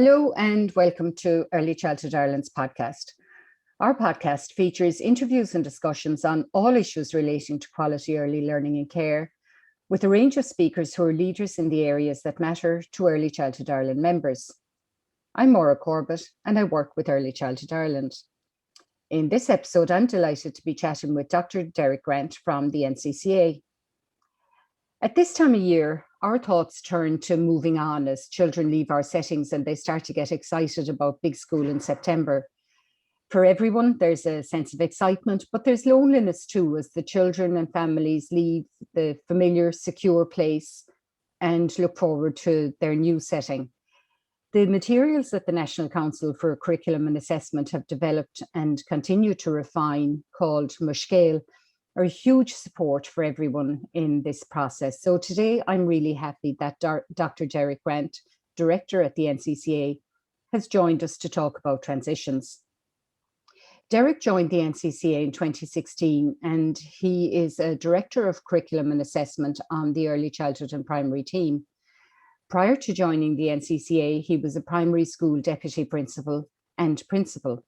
Hello and welcome to Early Childhood Ireland's podcast. Our podcast features interviews and discussions on all issues relating to quality early learning and care, with a range of speakers who are leaders in the areas that matter to Early Childhood Ireland members. I'm Maura Corbett and I work with Early Childhood Ireland. In this episode, I'm delighted to be chatting with Dr. Derek Grant from the ECCE. At this time of year, our thoughts turn to moving on as children leave our settings and they start to get excited about big school in September. For everyone, there's a sense of excitement, but there's loneliness too as the children and families leave the familiar, secure place and look forward to their new setting. The materials that the National Council for Curriculum and Assessment have developed and continue to refine, called Mo Scéal, are a huge support for everyone in this process. So today I'm really happy that Dr. Derek Grant, Director at the ECCE, has joined us to talk about transitions. Derek joined the ECCE in 2016 and he is a Director of Curriculum and Assessment on the Early Childhood and Primary team. Prior to joining the ECCE, he was a primary school deputy principal and principal.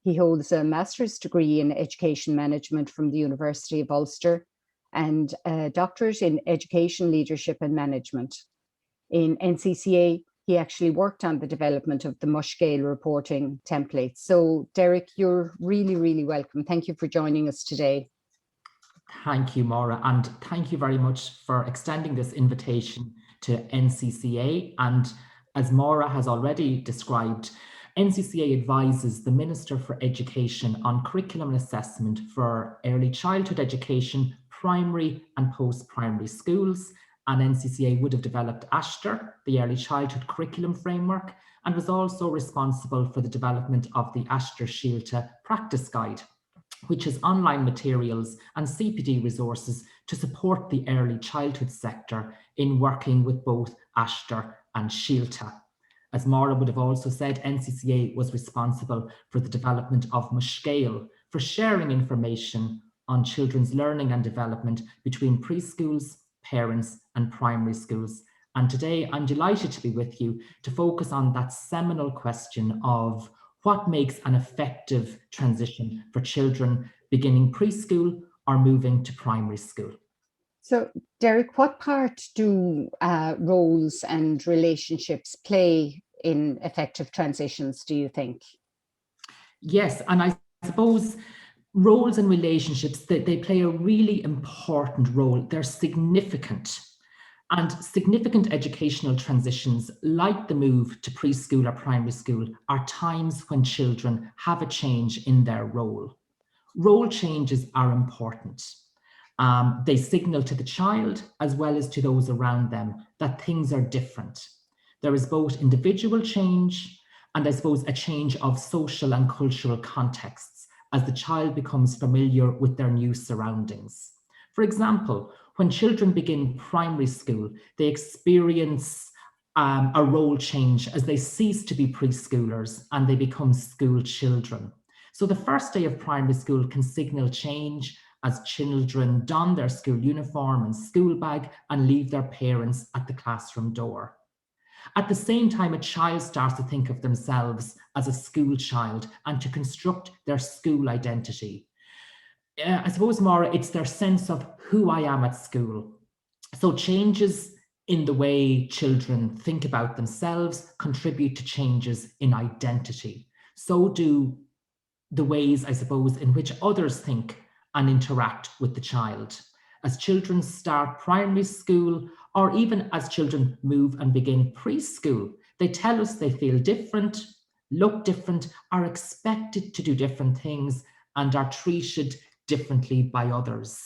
He holds a master's degree in education management from the University of Ulster and a doctorate in education leadership and management. In ECCE, he actually worked on the development of the Mo Scéal reporting template. So Derek, you're really, really welcome. Thank you for joining us today. Thank you, Maura, and thank you very much for extending this invitation to ECCE. And as Maura has already described, ECCE advises the Minister for Education on curriculum and assessment for early childhood education, primary and post-primary schools. And ECCE would have developed ASHTR, the Early Childhood Curriculum Framework, and was also responsible for the development of the ASHTR Síolta Practice Guide, which is online materials and CPD resources to support the early childhood sector in working with both ASHTR and Síolta. As Maura would have also said, ECCE was responsible for the development of Mo Scéal, for sharing information on children's learning and development between preschools, parents and primary schools. And today I'm delighted to be with you to focus on that seminal question of what makes an effective transition for children beginning preschool or moving to primary school. So, Derek, what part do roles and relationships play in effective transitions, do you think? Yes, and I suppose roles and relationships, they play a really important role. They're significant. And significant educational transitions, like the move to preschool or primary school, are times when children have a change in their role. Role changes are important. They signal to the child as well as to those around them that things are different. There is both individual change and I suppose a change of social and cultural contexts as the child becomes familiar with their new surroundings. For example, when children begin primary school, they experience a role change as they cease to be preschoolers and they become school children. So the first day of primary school can signal change as children don their school uniform and school bag and leave their parents at the classroom door. At the same time, a child starts to think of themselves as a school child and to construct their school identity. I suppose, Maura, it's their sense of who I am at school. So changes in the way children think about themselves contribute to changes in identity. So do the ways, I suppose, in which others think and interact with the child. As children start primary school, or even as children move and begin preschool, they tell us they feel different, look different, are expected to do different things, and are treated differently by others.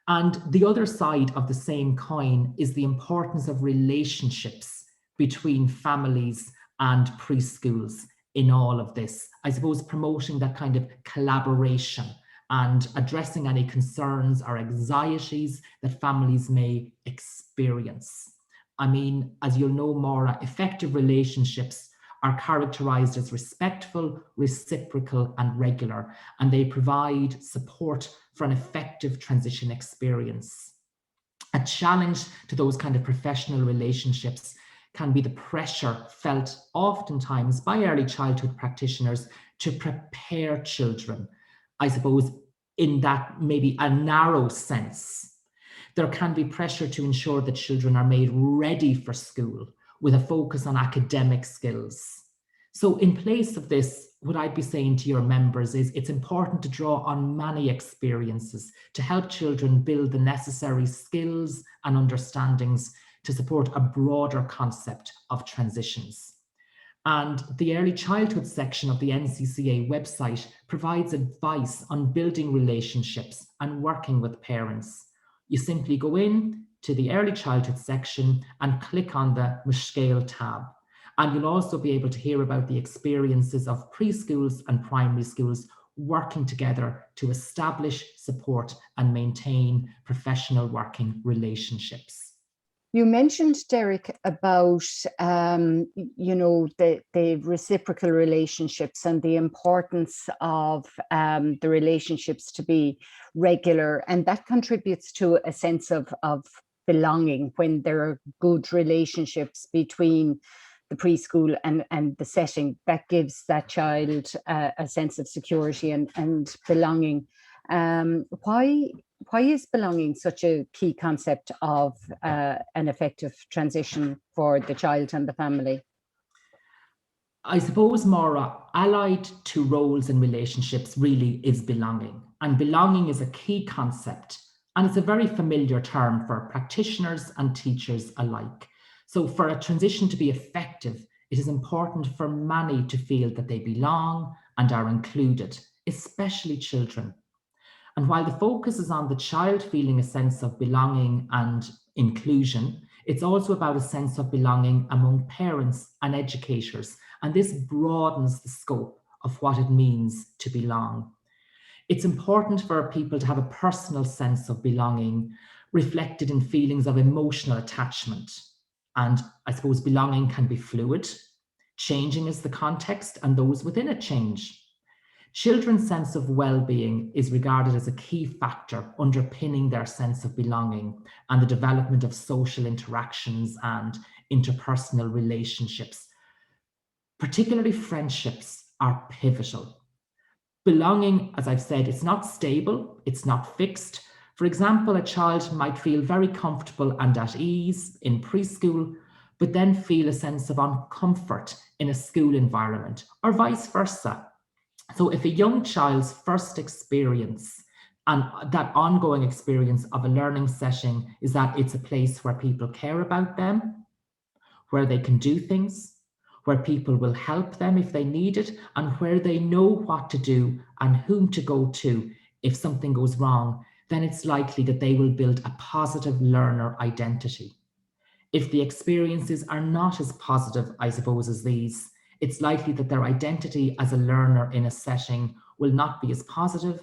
And the other side of the same coin is the importance of relationships between families and preschools in all of this. I suppose promoting that kind of collaboration and addressing any concerns or anxieties that families may experience. I mean, as you'll know, Maura, effective relationships are characterized as respectful, reciprocal, and regular, and they provide support for an effective transition experience. A challenge to those kind of professional relationships can be the pressure felt oftentimes by early childhood practitioners to prepare children, I suppose, in that maybe a narrow sense. There can be pressure to ensure that children are made ready for school with a focus on academic skills. So in place of this, what I'd be saying to your members is it's important to draw on many experiences to help children build the necessary skills and understandings to support a broader concept of transitions. And the early childhood section of the NCCA website provides advice on building relationships and working with parents. You simply go in to the early childhood section and click on the Mo Scéal tab. And you'll also be able to hear about the experiences of preschools and primary schools working together to establish, support, and maintain professional working relationships. You mentioned, Derek, about the reciprocal relationships and the importance of the relationships to be regular, and that contributes to a sense of belonging when there are good relationships between the preschool and the setting. That gives that child a sense of security and belonging. Why is belonging such a key concept of an effective transition for the child and the family? I suppose, Maura, allied to roles and relationships really is belonging. And belonging is a key concept. And it's a very familiar term for practitioners and teachers alike. So for a transition to be effective, it is important for many to feel that they belong and are included, especially children. And while the focus is on the child feeling a sense of belonging and inclusion, it's also about a sense of belonging among parents and educators. And this broadens the scope of what it means to belong. It's important for people to have a personal sense of belonging reflected in feelings of emotional attachment. And I suppose belonging can be fluid, changing as the context and those within it change. Children's sense of well-being is regarded as a key factor underpinning their sense of belonging and the development of social interactions and interpersonal relationships. Particularly friendships are pivotal. Belonging, as I've said, it's not stable, it's not fixed. For example, a child might feel very comfortable and at ease in preschool, but then feel a sense of uncomfort in a school environment, or vice versa. So if a young child's first experience and that ongoing experience of a learning setting is that it's a place where people care about them, where they can do things, where people will help them if they need it, and where they know what to do and whom to go to if something goes wrong, then it's likely that they will build a positive learner identity. If the experiences are not as positive, I suppose, as these, it's likely that their identity as a learner in a setting will not be as positive,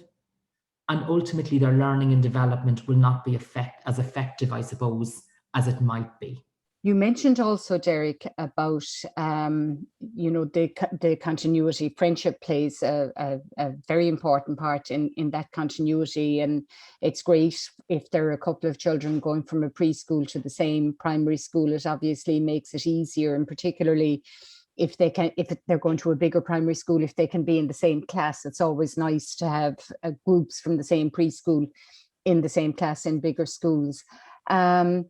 and ultimately their learning and development will not be as effective, I suppose, as it might be. You mentioned also, Derek, about the continuity. Friendship plays a very important part in that continuity, and it's great if there are a couple of children going from a preschool to the same primary school. It obviously makes it easier, and particularly if they're going to a bigger primary school, if they can be in the same class. It's always nice to have groups from the same preschool in the same class in bigger schools. But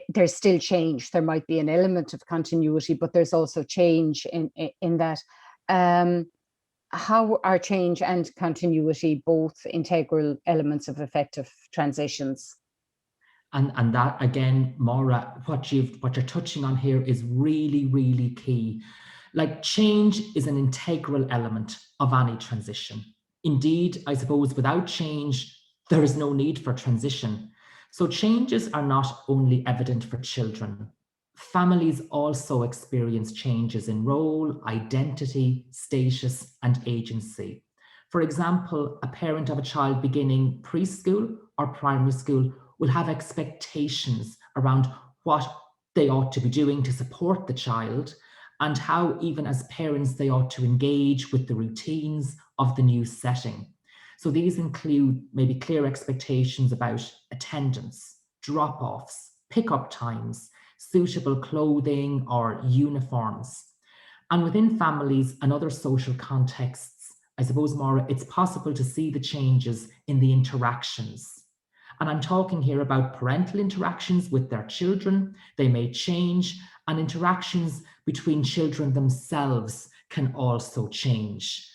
there's still change. There might be an element of continuity, but there's also change in that. How are change and continuity both integral elements of effective transitions? And that, again, Maura, what you're touching on here is really, really key. Like, change is an integral element of any transition. Indeed, I suppose without change, there is no need for transition. So changes are not only evident for children. Families also experience changes in role, identity, status, and agency. For example, a parent of a child beginning preschool or primary school will have expectations around what they ought to be doing to support the child and how, even as parents, they ought to engage with the routines of the new setting. So these include maybe clear expectations about attendance, drop-offs, pick-up times, suitable clothing or uniforms. And within families and other social contexts, I suppose, Maura, it's possible to see the changes in the interactions. And I'm talking here about parental interactions with their children. They may change, and interactions between children themselves can also change.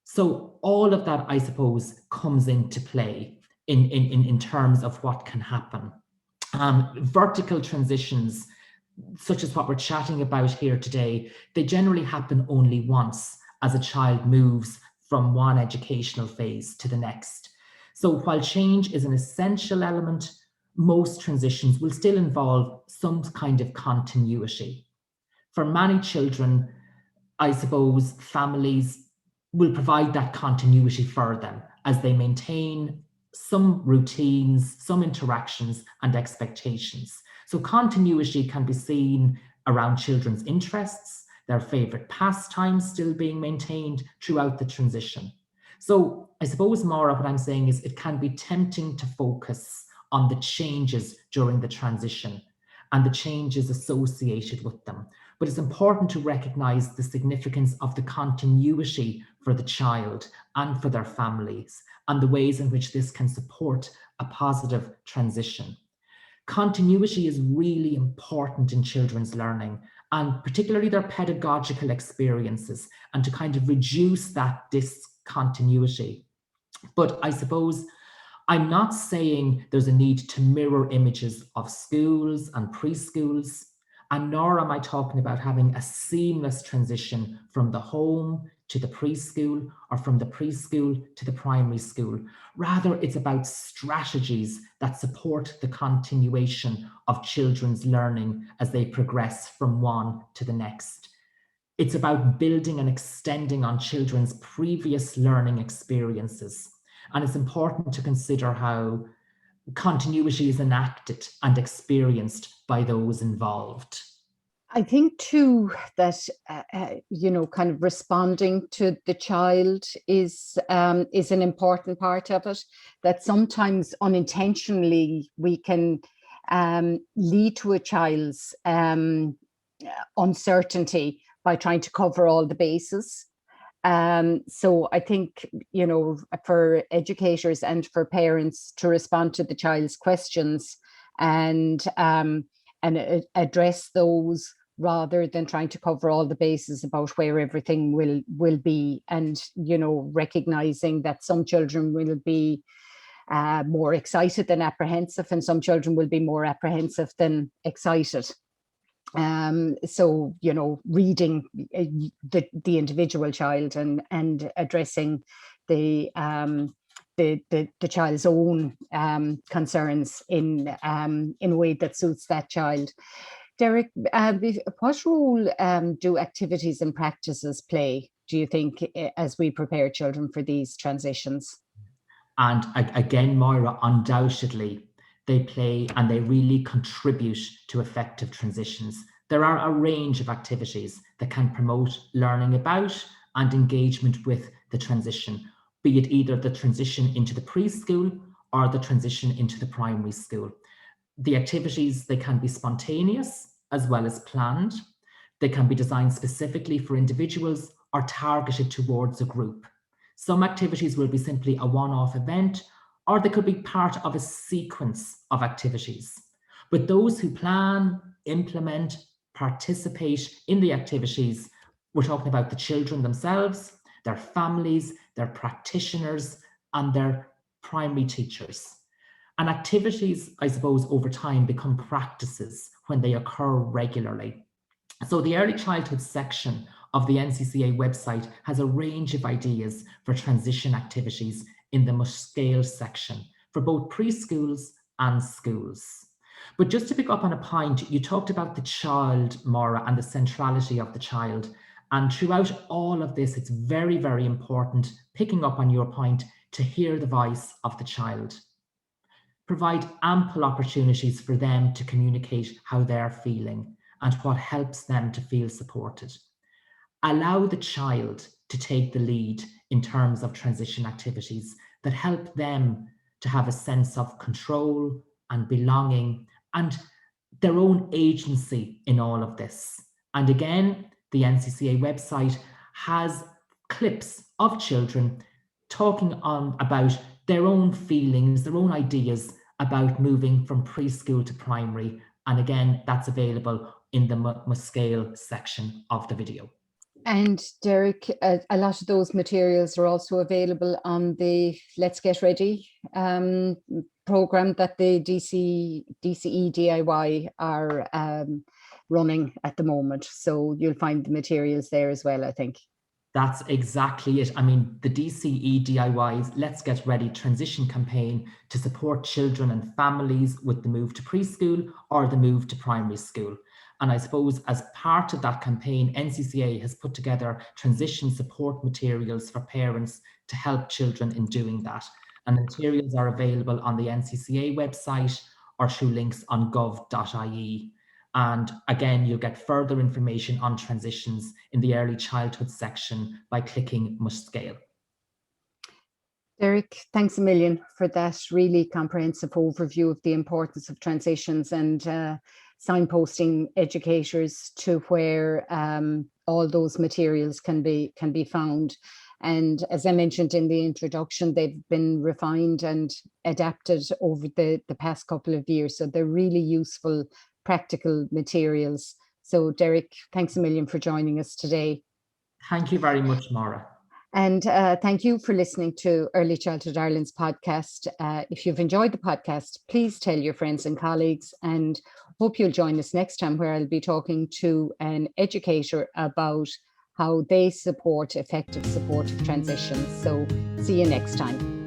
So all of that, I suppose, comes into play in terms of what can happen. Vertical transitions, such as what we're chatting about here today, they generally happen only once as a child moves from one educational phase to the next. So while change is an essential element, most transitions will still involve some kind of continuity. For many children, I suppose families will provide that continuity for them as they maintain some routines, some interactions and expectations. So continuity can be seen around children's interests, their favorite pastimes still being maintained throughout the transition. So I suppose, Maura, what I'm saying is it can be tempting to focus on the changes during the transition and the changes associated with them. But it's important to recognize the significance of the continuity for the child and for their families and the ways in which this can support a positive transition. Continuity is really important in children's learning, and particularly their pedagogical experiences, and to kind of reduce that discontinuity. But I suppose I'm not saying there's a need to mirror images of schools and preschools, and nor am I talking about having a seamless transition from the home to the preschool or from the preschool to the primary school. Rather, it's about strategies that support the continuation of children's learning as they progress from one to the next. It's about building and extending on children's previous learning experiences. And it's important to consider how continuity is enacted and experienced by those involved. I think too that kind of responding to the child is an important part of it. That sometimes unintentionally we can lead to a child's uncertainty by trying to cover all the bases. So I think, for educators and for parents to respond to the child's questions and address those rather than trying to cover all the bases about where everything will be, and recognizing that some children will be more excited than apprehensive, and some children will be more apprehensive than excited. So reading the individual child and addressing the child's own concerns in a way that suits that child. Derek, what role do activities and practices play, do you think, as we prepare children for these transitions? And again, Moira, undoubtedly, they play and they really contribute to effective transitions. There are a range of activities that can promote learning about and engagement with the transition, be it either the transition into the preschool or the transition into the primary school. The activities, they can be spontaneous as well as planned. They can be designed specifically for individuals or targeted towards a group. Some activities will be simply a one-off event, or they could be part of a sequence of activities. But those who plan, implement, participate in the activities, we're talking about the children themselves, their families, their practitioners, and their primary teachers. And activities, I suppose, over time become practices when they occur regularly. So the early childhood section of the NCCA website has a range of ideas for transition activities in the Mo Scéal section for both preschools and schools. But just to pick up on a point, you talked about the child, Maura, and the centrality of the child. And throughout all of this, it's very, very important, picking up on your point, to hear the voice of the child. Provide ample opportunities for them to communicate how they're feeling and what helps them to feel supported. Allow the child to take the lead in terms of transition activities that help them to have a sense of control and belonging, and their own agency in all of this. And again, the NCCA website has clips of children talking about their own feelings, their own ideas about moving from preschool to primary. And again, that's available in the Mo Scéal section of the video. And Derek, a lot of those materials are also available on the Let's Get Ready program that the DCE DIY are running at the moment. So you'll find the materials there as well, I think. That's exactly it. I mean, the DCE DIY's Let's Get Ready transition campaign to support children and families with the move to preschool or the move to primary school. And I suppose as part of that campaign, NCCA has put together transition support materials for parents to help children in doing that. And the materials are available on the NCCA website or through links on gov.ie. And again, you'll get further information on transitions in the early childhood section by clicking Mo Scéal. Derek, thanks a million for that really comprehensive overview of the importance of transitions and signposting educators to where all those materials can be found. And as I mentioned in the introduction, they've been refined and adapted over the past couple of years. So they're really useful, practical materials. So Derek, thanks a million for joining us today. Thank you very much, Maura. And thank you for listening to Early Childhood Ireland's podcast. If you've enjoyed the podcast, please tell your friends and colleagues, and hope you'll join us next time, where I'll be talking to an educator about how they support effective supportive transitions. So see you next time.